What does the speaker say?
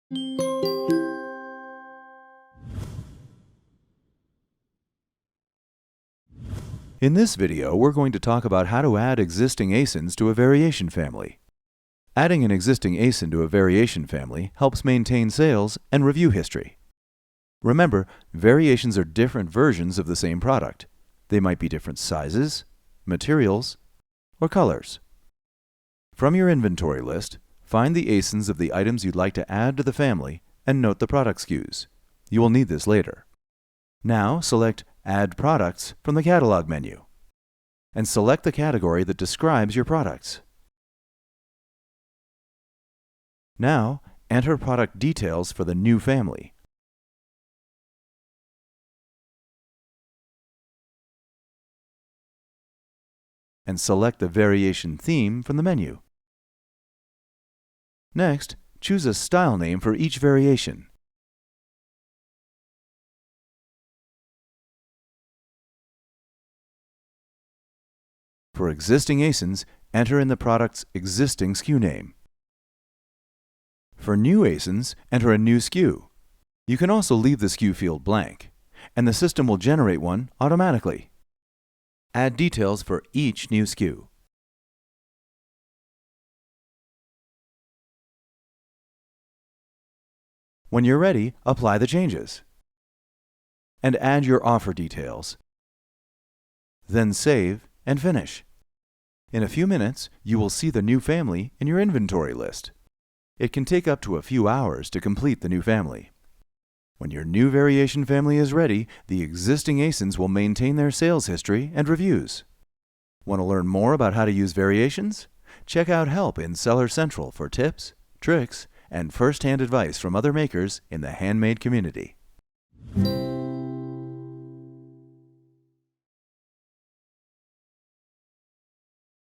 In this video, we're going to talk about how to add existing ASINs to a variation family. Adding an existing ASIN to a variation family helps maintain sales and review history. Remember, variations are different versions of the same product. They might be different sizes, materials, or colors. From your inventory list, find the ASINs of the items you'd like to add to the family and note the product SKUs. You will need this later. Now select Add Products from the Catalog menu and select the category that describes your products. Now enter product details for the new family. And select the variation theme from the menu. Next, choose a style name for each variation. For existing ASINs, enter in the product's existing SKU name. For new ASINs, enter a new SKU. You can also leave the SKU field blank, and the system will generate one automatically. Add details for each new SKU. When you're ready, apply the changes. And add your offer details. Then save and finish. In a few minutes, you will see the new family in your inventory list. It can take up to a few hours to complete the new family. When your new variation family is ready, the existing ASINs will maintain their sales history and reviews. Want to learn more about how to use variations? Check out Help in Seller Central for tips, tricks, and first-hand advice from other makers in the Handmade community.